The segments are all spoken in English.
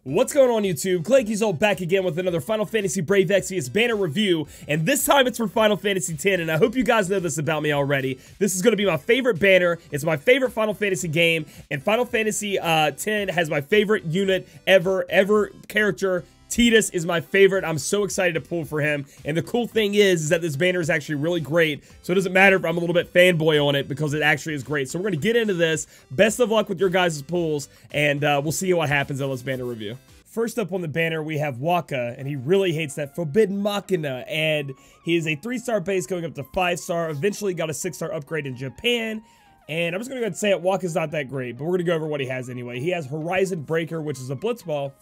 What's going on YouTube? Clanky's all back again with another Final Fantasy Brave Exvius banner review, and this time it's for Final Fantasy X, and I hope you guys know this about me already. This is going to be my favorite banner, it's my favorite Final Fantasy game, and Final Fantasy X has my favorite unit ever character. Tidus is my favorite. I'm so excited to pull for him, and the cool thing is that this banner is actually really great, so it doesn't matter if I'm a little bit fanboy on it because it actually is great. So we're going to get into this. Best of luck with your guys' pulls, and we'll see what happens in this banner review. First up on the banner, we have Wakka, and he really hates that Forbidden Machina, and he is a 3-star base going up to 5-star, eventually got a 6-star upgrade in Japan. And I'm just going to go ahead and say it, Wakka's not that great, but we're going to go over what he has anyway. He has Horizon Breaker, which is a Blitzball.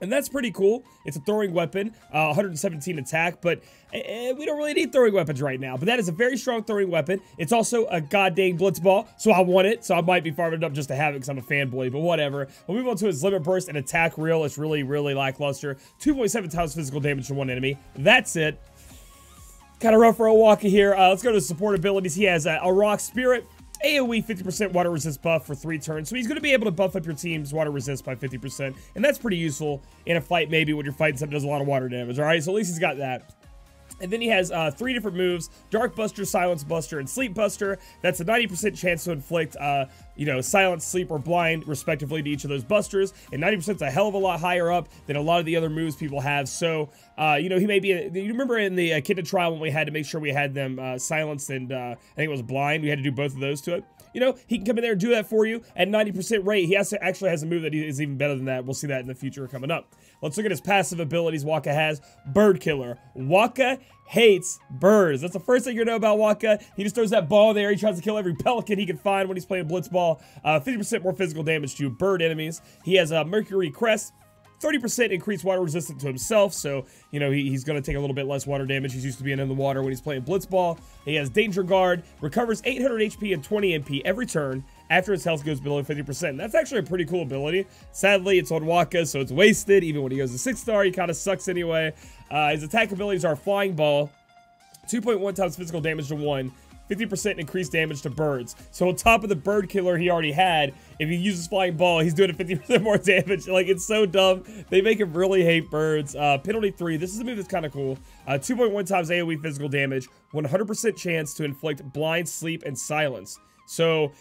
And that's pretty cool. It's a throwing weapon, 117 attack, but we don't really need throwing weapons right now. But that is a very strong throwing weapon. It's also a goddamn blitzball, so I want it. So I might be farming it up just to have it because I'm a fanboy, but whatever. We'll move on to his limit burst and attack reel. It's really lackluster. 2.7 times physical damage to one enemy. That's it. Kind of rough for a Wakka here. Let's go to the support abilities. He has a Rock Spirit. AoE 50% water resist buff for 3 turns, so he's going to be able to buff up your team's water resist by 50%, and that's pretty useful in a fight maybe when you're fighting something that does a lot of water damage, alright? So at least he's got that. And then he has 3 different moves: Dark Buster, Silence Buster, and Sleep Buster. That's a 90% chance to inflict, silence, sleep, or blind, respectively, to each of those busters. And 90% is a hell of a lot higher up than a lot of the other moves people have. So, he may be... you remember in the Kidna trial when we had to make sure we had them silenced and, I think it was blind? We had to do both of those to it. You know, he can come in there and do that for you at 90% rate. He actually has a move that is even better than that. We'll see that in the future coming up. Let's look at his passive abilities Wakka has. Bird Killer. Wakka hates birds. That's the first thing you know about Wakka. He just throws that ball there. He tries to kill every pelican he can find when he's playing Blitzball. 50% more physical damage to bird enemies. He has a Mercury Crest. 30% increased water resistant to himself, so, you know, he's going to take a little bit less water damage. He's used to being in the water when he's playing Blitzball. He has Danger Guard, recovers 800 HP and 20 MP every turn after his health goes below 50%. That's actually a pretty cool ability. Sadly, it's on Wakka, so it's wasted. Even when he goes to 6-star, he kind of sucks anyway. His attack abilities are Flying Ball, 2.1 times physical damage to 1, 50% increased damage to birds. So on top of the bird killer he already had, if he uses Flying Ball, he's doing a 50% more damage. Like, it's so dumb. They make him really hate birds. Penalty 3. This is a move that's kind of cool. 2.1 times AoE physical damage, 100% chance to inflict blind, sleep, and silence. So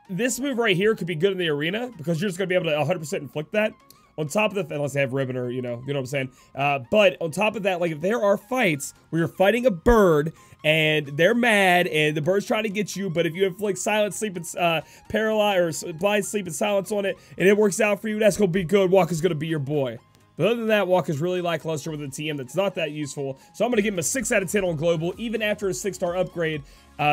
this move right here could be good in the arena because you're just going to be able to 100% inflict that. On top of the, unless they have ribbon or, you know what I'm saying. But on top of that, like, if there are fights where you're fighting a bird and they're mad and the bird's trying to get you, but if you inflict silence, sleep, and paralyze, or blind, sleep, and silence on it, and it works out for you, that's gonna be good. Wakka's gonna be your boy. But other than that, Wakka's really lackluster with a TM that's not that useful. So I'm going to give him a 6 out of 10 on Global. Even after a 6-star upgrade,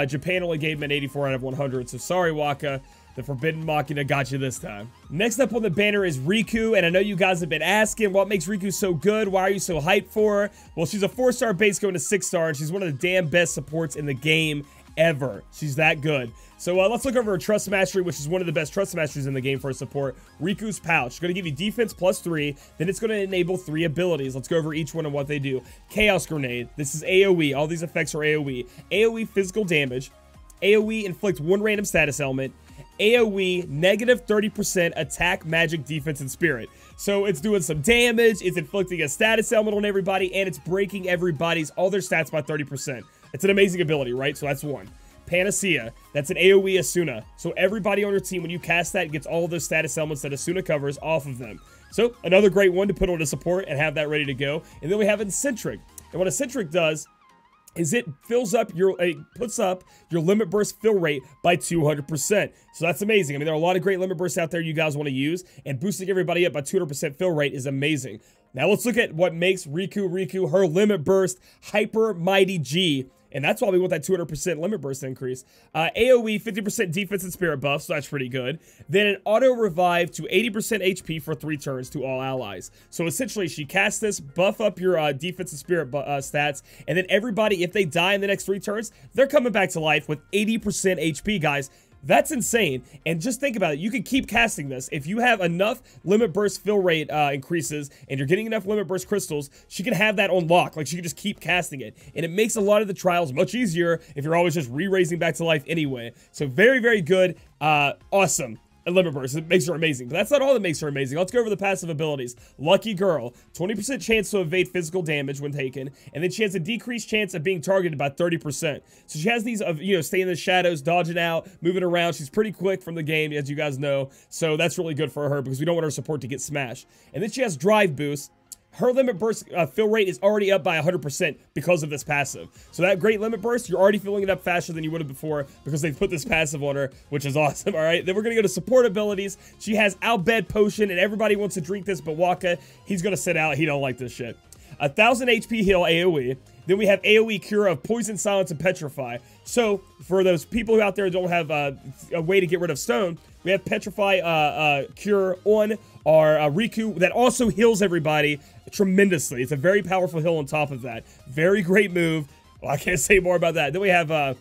Japan only gave him an 84 out of 100. So sorry, Wakka. The Forbidden Machina got you this time. Next up on the banner is Rikku, and I know you guys have been asking what makes Rikku so good. Why are you so hyped for her? Well, she's a 4-star base going to 6-star, and she's one of the damn best supports in the game ever. She's that good. So let's look over her Trust Mastery, which is one of the best Trust Masteries in the game for a support. Riku's Pouch. It's going to give you defense +3. Then it's going to enable 3 abilities. Let's go over each one and what they do. Chaos Grenade. This is AoE. All these effects are AoE. AoE physical damage. AoE inflict 1 random status element. AoE negative 30% attack, magic, defense, and spirit. So it's doing some damage, it's inflicting a status element on everybody, and it's breaking all their stats by 30%. It's an amazing ability, right? So that's 1. Panacea. That's an AoE Asuna. So everybody on your team, when you cast that, gets all of those status elements that Asuna covers off of them. So another great one to put on a support and have that ready to go. And then we have Eccentric. And what Eccentric does is it puts up your limit burst fill rate by 200%. So that's amazing. I mean, there are a lot of great limit bursts out there you guys want to use, and boosting everybody up by 200% fill rate is amazing. Now let's look at what makes Rikku her limit burst Hyper Mighty G. And that's why we want that 200% limit burst increase. AoE, 50% defense and spirit buff, so that's pretty good. Then an auto revive to 80% HP for 3 turns to all allies. So essentially, she casts this, buff up your defense and spirit stats, and then everybody, if they die in the next 3 turns, they're coming back to life with 80% HP, guys. That's insane. And just think about it. You can keep casting this. If you have enough limit burst fill rate increases and you're getting enough limit burst crystals, she can have that on lock. Like, she can just keep casting it. And it makes a lot of the trials much easier if you're always just re-raising back to life anyway. So very, very good. Awesome. and limit burst. It makes her amazing, but that's not all that makes her amazing. Let's go over the passive abilities. Lucky Girl, 20% chance to evade physical damage when taken, and then she has a decreased chance of being targeted by 30%. So she has these of, you know, staying in the shadows, dodging out, moving around. She's pretty quick from the game, as you guys know, so that's really good for her because we don't want her support to get smashed. And then she has drive boost. Her limit burst fill rate is already up by 100% because of this passive. So that great limit burst, you're already filling it up faster than you would have before because they've put this passive on her, which is awesome, all right? Then we're going to go to support abilities. She has Outbed Potion, and everybody wants to drink this, but Wakka, he's going to sit out. He don't like this shit. 1,000 HP heal AoE. Then we have AoE cure of Poison, Silence, and Petrify. So for those people who out there don't have a way to get rid of stone, we have Petrify cure on our Rikku that also heals everybody tremendously. It's a very powerful heal on top of that. Very great move. Well, I can't say more about that. Then we have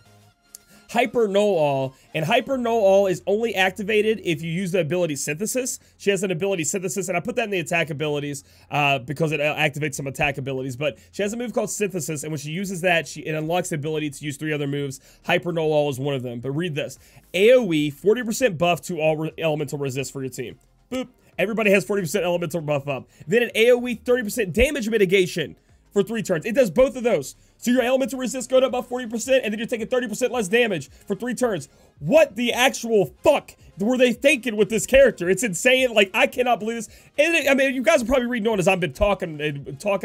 Hyper Null All, and Hyper Null All is only activated if you use the ability Synthesis. She has an ability Synthesis, and I put that in the attack abilities because it activates some attack abilities, but she has a move called Synthesis, and when she uses that, it unlocks the ability to use 3 other moves. Hyper Null All is one of them, but read this. AoE, 40% buff to all elemental resist for your team. Boop. Everybody has 40% elemental buff up. Then an AoE, 30% damage mitigation for 3 turns. It does both of those. So your elemental resist go up by 40%, and then you're taking 30% less damage for 3 turns. What the actual fuck were they thinking with this character? It's insane. Like, I cannot believe this. And I mean, you guys are probably reading on as I've been talking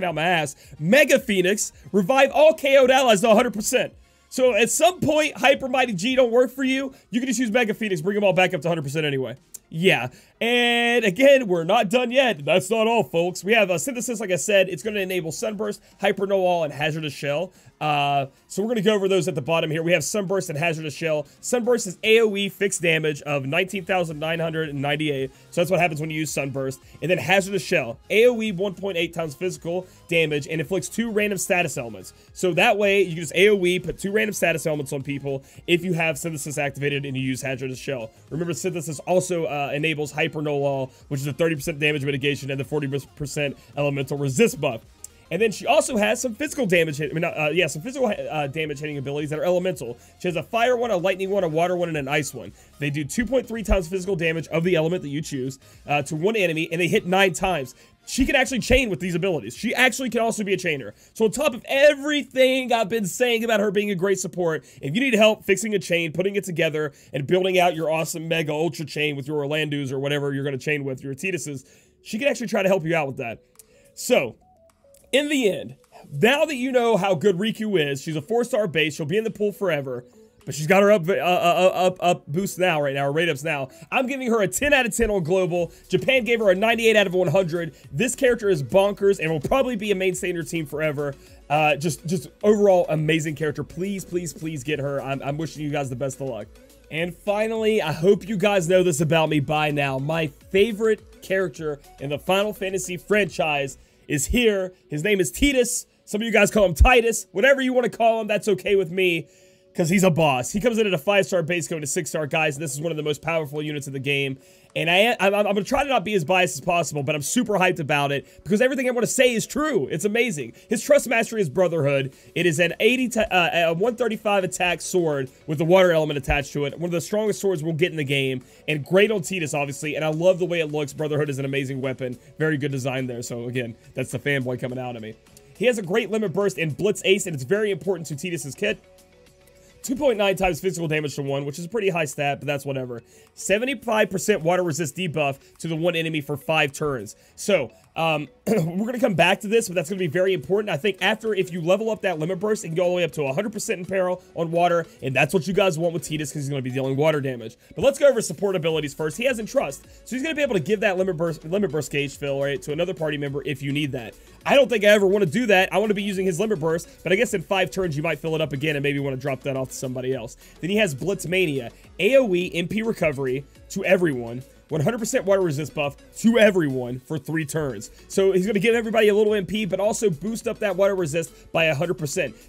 out my ass. Mega Phoenix, revive all KO'd allies to 100%. So at some point, Hyper Mighty G don't work for you. You can just use Mega Phoenix, bring them all back up to 100% anyway. Yeah, and again, we're not done yet. That's not all, folks. We have a Synthesis, like I said. It's going to enable Sunburst, Hyper Null All, and Hazardous Shell. So we're going to go over those at the bottom here. We have Sunburst and Hazardous Shell. Sunburst is AoE fixed damage of 19,998. So that's what happens when you use Sunburst. And then Hazardous Shell, AoE 1.8 times physical damage and inflicts 2 random status elements. So that way, you can just AoE, put 2 random status elements on people if you have Synthesis activated and you use Hazardous Shell. Remember, Synthesis also enables Hyper Null All, which is a 30% damage mitigation and the 40% elemental resist buff. And then she also has some physical damage some physical damage hitting abilities that are elemental. She has a fire one, a lightning one, a water one, and an ice one. They do 2.3 times physical damage of the element that you choose to one enemy, and they hit 9 times. She can actually chain with these abilities. She actually can also be a chainer. So on top of everything I've been saying about her being a great support, if you need help fixing a chain, putting it together, and building out your awesome mega ultra chain with your Orlandus or whatever you're going to chain with, your Tiduses, she can actually try to help you out with that. So, in the end, now that you know how good Rikku is, she's a 4-star base, she'll be in the pool forever, but she's got her up boost now, right now, her rate ups now. I'm giving her a 10 out of 10 on global. Japan gave her a 98 out of 100. This character is bonkers and will probably be a mainstay in your team forever. Just overall amazing character. Please, please, please get her. I'm wishing you guys the best of luck. And finally, I hope you guys know this about me by now. My favorite character in the Final Fantasy franchise is here. His name is Tidus. Some of you guys call him Tidus. Whatever you want to call him, that's okay with me, because he's a boss. He comes in at a 5-star base going to 6-star guys, and this is one of the most powerful units of the game. And I'm going to try to not be as biased as possible, but I'm super hyped about it, because everything I want to say is true. It's amazing. His Trust Mastery is Brotherhood. It is an 135 attack sword with the water element attached to it. One of the strongest swords we'll get in the game, and great on Tidus, obviously, and I love the way it looks. Brotherhood is an amazing weapon. Very good design there, so again, that's the fanboy coming out of me. He has a great limit burst and Blitz Ace, and it's very important to Tidus' kit. 2.9 times physical damage to 1, which is a pretty high stat, but that's whatever. 75% water resist debuff to the one enemy for 5 turns. So, we're going to come back to this, but that's going to be very important. I think if you level up that limit burst, it can go all the way up to 100% in peril on water, and that's what you guys want with Tidus, because he's going to be dealing water damage. But let's go over support abilities first. He has Entrust, so he's going to be able to give that limit burst gauge fill, right, to another party member if you need that. I don't think I ever want to do that. I want to be using his limit burst, but I guess in 5 turns you might fill it up again and maybe want to drop that off to somebody else. Then he has Blitz Mania, AoE MP recovery to everyone, 100% water resist buff to everyone for 3 turns. So he's going to give everybody a little MP, but also boost up that water resist by 100%.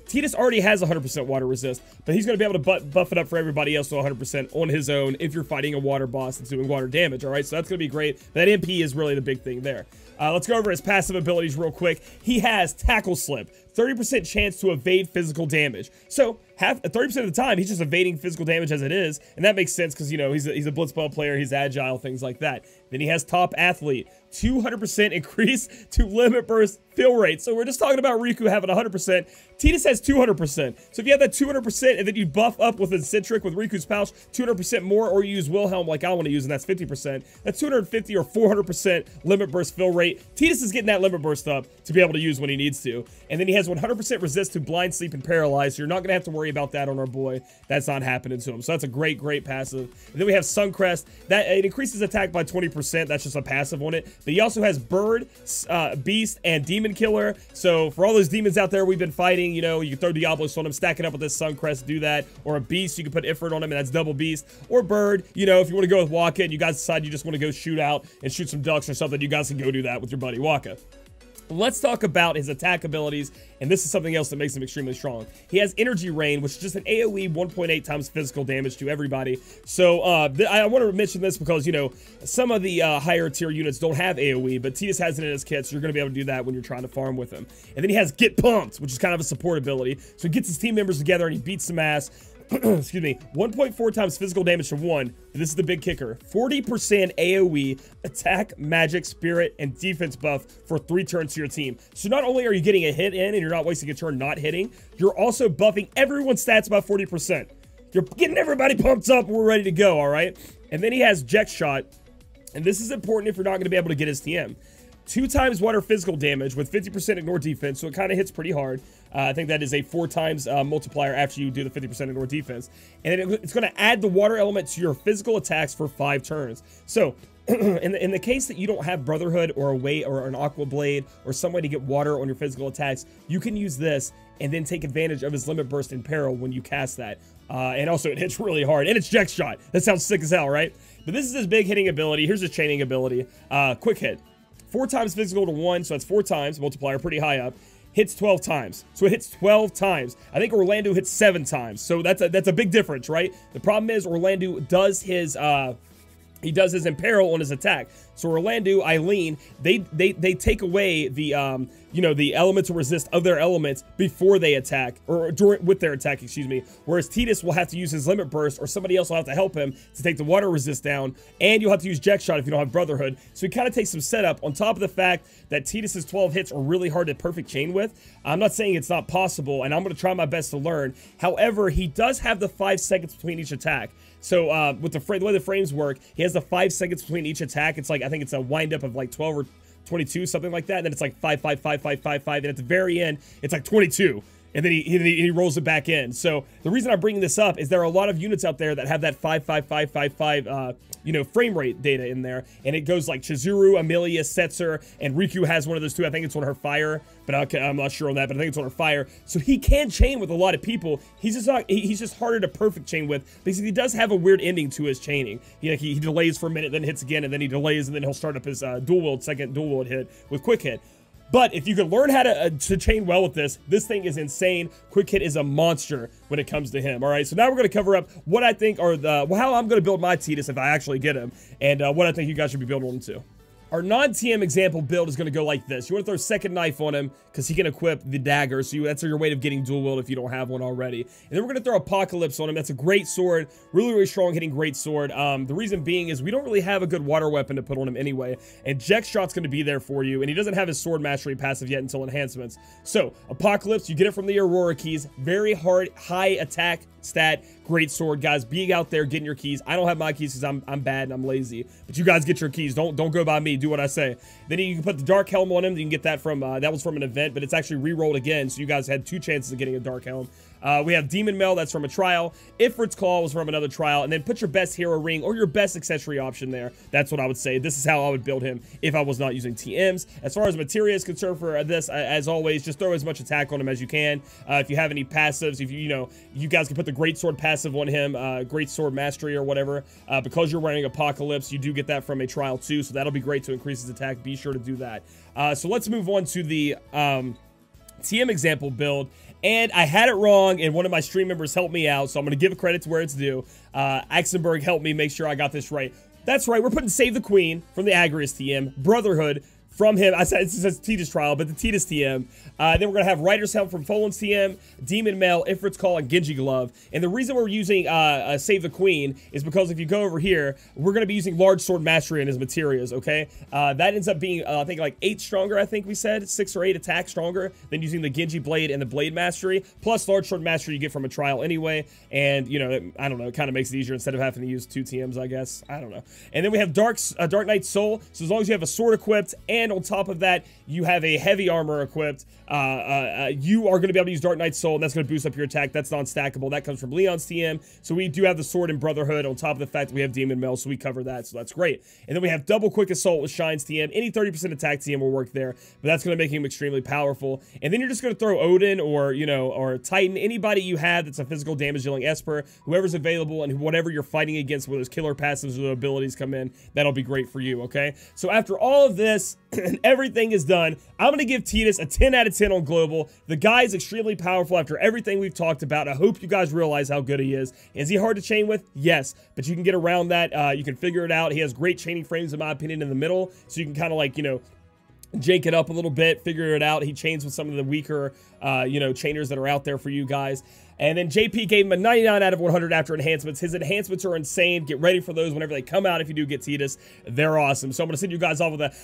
Tidus already has 100% water resist, but he's going to be able to buff it up for everybody else to 100% on his own if you're fighting a water boss that's doing water damage, alright? So that's going to be great. That MP is really the big thing there. Let's go over his passive abilities real quick. He has Tackle Slip, 30% chance to evade physical damage. So 30% of the time, he's just evading physical damage as it is, and that makes sense because, you know, he's a blitzball player, he's agile, things like that. Then he has Top Athlete, 200% increase to limit burst fill rate. So we're just talking about Rikku having 100%. Tidus has 200%. So if you have that 200% and then you buff up with Eccentric with Rikku's pouch, 200% more, or you use Wilhelm like I want to use, and that's 50%. That's 250 or 400% limit burst fill rate. Tidus is getting that limit burst up to be able to use when he needs to. And then he has 100% resist to blind, sleep, and paralyze. So you're not going to have to worry about that on our boy. That's not happening to him. So that's a great, great passive. And then we have Suncrest. That it increases attack by 20%. That's just a passive on it. But he also has Bird, Beast, and Demon Killer. So for all those demons out there we've been fighting, you know, you can throw Diablos on them, stack it up with this Suncrest, do that. Or a Beast, you can put Ifrit on him, and that's double Beast. Or Bird, you know, if you want to go with Wakka and you guys decide you just want to go shoot out and shoot some ducks or something, you guys can go do that with your buddy Wakka. Let's talk about his attack abilities, and this is something else that makes him extremely strong. He has Energy Rain, which is just an AoE 1.8 times physical damage to everybody. So I want to mention this because, you know, some of the higher tier units don't have AoE, but Tidus has it in his kit, so you're going to be able to do that when you're trying to farm with him. And then he has Get Pumped, which is kind of a support ability. So he gets his team members together and he beats some ass. Excuse me, 1.4 times physical damage to 1. This is the big kicker. 40% AoE, attack, magic, spirit, and defense buff for 3 turns to your team. So not only are you getting a hit in and you're not wasting a turn not hitting, you're also buffing everyone's stats by 40%. You're getting everybody pumped up and we're ready to go, all right? And then he has Jet Shot, and this is important if you're not going to be able to get his TM. 2 times water physical damage with 50% ignore defense, so it kind of hits pretty hard. I think that is a 4 times multiplier after you do the 50% ignore defense. And then it's going to add the water element to your physical attacks for 5 turns. So in the case that you don't have Brotherhood or a Weight or an Aqua Blade or some way to get water on your physical attacks, you can use this and then take advantage of his limit burst in peril when you cast that. And also it hits really hard, and it's Jet Shot. That sounds sick as hell, right? But this is his big hitting ability. Here's his chaining ability. Quick Hit. 4 times physical to 1, so that's 4 times multiplier, pretty high up. Hits 12 times, so it hits 12 times. I think Orlando hits 7 times, so that's a big difference, right? The problem is Orlando does his imperil on his attack. So Orlando, Eileen, they take away the you know, the elemental resist of their elements before they attack, or with their attack, excuse me. Whereas Tidus will have to use his limit burst, or somebody else will have to help him to take the water resist down, and you'll have to use Jet Shot if you don't have Brotherhood. So he kind of takes some setup on top of the fact that Tidus's 12 hits are really hard to perfect chain with. I'm not saying it's not possible, and I'm going to try my best to learn. However, he does have the 5 seconds between each attack. So with the way the frames work, he has the 5 seconds between each attack. It's like, I think it's a wind up of like 12 or 22, something like that. And then it's like 5, 5, 5, 5, 5, 5. And at the very end, it's like 22. And then he rolls it back in. So the reason I'm bringing this up is there are a lot of units out there that have that 5, 5, 5, 5, 5, you know, frame rate data in there. And it goes like Chizuru, Amelia, Setzer, and Rikku has one of those too. I think it's on her fire, but I'm not sure on that, but I think it's on her fire. So he can chain with a lot of people. He's just harder to perfect chain with because he does have a weird ending to his chaining. He delays for a minute, then hits again, and then he delays, and then he'll start up his second dual wield hit with Quick Hit. But if you can learn how to chain well with this thing is insane. Quick Hit is a monster when it comes to him. All right, so now we're going to cover up what I think are how I'm going to build my Tidus if I actually get him, and what I think you guys should be building him to. Our non-TM example build is going to go like this. You want to throw Second Knife on him because he can equip the dagger. So that's your way of getting dual wield if you don't have one already. And then we're going to throw Apocalypse on him. That's a great sword. Really, really strong hitting great sword. The reason being is we don't really have a good water weapon to put on him anyway. And Jet Shot's going to be there for you. And he doesn't have his sword mastery passive yet until enhancements. So Apocalypse, you get it from the Aurora keys. Very hard, high attack stat. Great sword, guys. Be out there getting your keys. I don't have my keys because I'm bad and I'm lazy. But you guys get your keys. Don't go by me. Do what I say. Then you can put the Dark Helm on him. You can get that from that was from an event, but it's actually re-rolled again. So you guys had 2 chances of getting a Dark Helm. We have Demon Mail, that's from a trial. Ifrit's Claw was from another trial. And then put your best hero ring or your best accessory option there. That's what I would say. This is how I would build him if I was not using TMs. As far as materia is concerned for this, as always, just throw as much attack on him as you can. If you have any passives, if you guys can put the Great Sword passive on him, Great Sword Mastery or whatever. Because you're wearing Apocalypse, you do get that from a trial too. So that'll be great to increase his attack. Be sure to do that. So let's move on to the TM example build. And I had it wrong, and one of my stream members helped me out, so I'm going to give credit to where it's due. Axenberg helped me make sure I got this right. That's right, we're putting Save the Queen from the Agrius TM, Brotherhood, from him. I said it says Tidus trial, but the Tidus TM. Then we're gonna have Rider's Helm from Folan's TM, Demon Mail, Ifrit's Call, and Genji Glove. And the reason we're using Save the Queen is because if you go over here, we're gonna be using Large Sword Mastery in his materials. Okay, that ends up being I think like 8 stronger. I think we said 6 or 8 attack stronger than using the Genji Blade and the Blade Mastery. Plus Large Sword Mastery you get from a trial anyway, and you know I don't know, it kind of makes it easier instead of having to use 2 TMs, I guess. I don't know. And then we have Dark Knight Soul. So as long as you have a sword equipped, and on top of that you have a heavy armor equipped, you are going to be able to use Dark Knight Soul, and that's going to boost up your attack. That's non-stackable. That comes from Leon's TM. So we do have the sword and Brotherhood on top of the fact that we have Demon Mail, so we cover that. So that's great. And then we have double quick assault with Shine's TM. Any 30% attack TM will work there, but that's going to make him extremely powerful. And then you're just going to throw Odin or, you know, or Titan, anybody you have that's a physical damage dealing Esper, whoever's available, and whatever you're fighting against, where those killer passives or abilities come in, that'll be great for you, okay? So after all of this, and everything is done, I'm going to give Tidus a 10 out of 10 on Global. The guy is extremely powerful after everything we've talked about. I hope you guys realize how good he is. Is he hard to chain with? Yes, but you can get around that. You can figure it out. He has great chaining frames, in my opinion, in the middle, so you can kind of like, you know, jank it up a little bit, figure it out. He chains with some of the weaker, you know, chainers that are out there for you guys. And then JP gave him a 99 out of 100 after enhancements. His enhancements are insane. Get ready for those whenever they come out if you do get Tidus. They're awesome. So I'm going to send you guys off with a...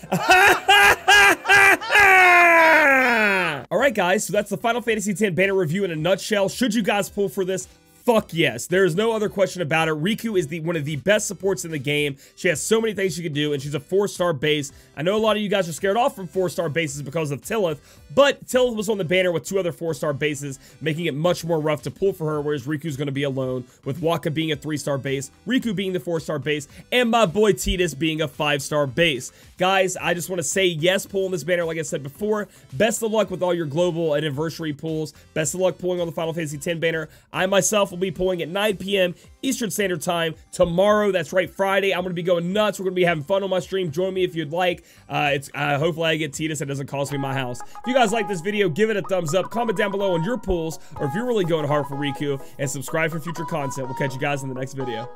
Alright guys, so that's the Final Fantasy X banner review in a nutshell. Should you guys pull for this? Fuck yes. There is no other question about it. Rikku is one of the best supports in the game. She has so many things she can do, and she's a 4-star base. I know a lot of you guys are scared off from 4-star bases because of Tillith, but Tillith was on the banner with 2 other 4-star bases, making it much more rough to pull for her, whereas Rikku's going to be alone, with Wakka being a 3-star base, Rikku being the 4-star base, and my boy Tidus being a 5-star base. Guys, I just want to say yes, pulling this banner like I said before. Best of luck with all your global and anniversary pulls. Best of luck pulling on the Final Fantasy X banner. I myself will be pulling at 9 PM Eastern Standard Time tomorrow. That's right, Friday. I'm going to be going nuts. We're going to be having fun on my stream. Join me if you'd like. Hopefully I get Tidus. It doesn't cost me my house. If you guys like this video, give it a thumbs up. Comment down below on your pulls, or if you're really going hard for Rikku, and subscribe for future content. We'll catch you guys in the next video.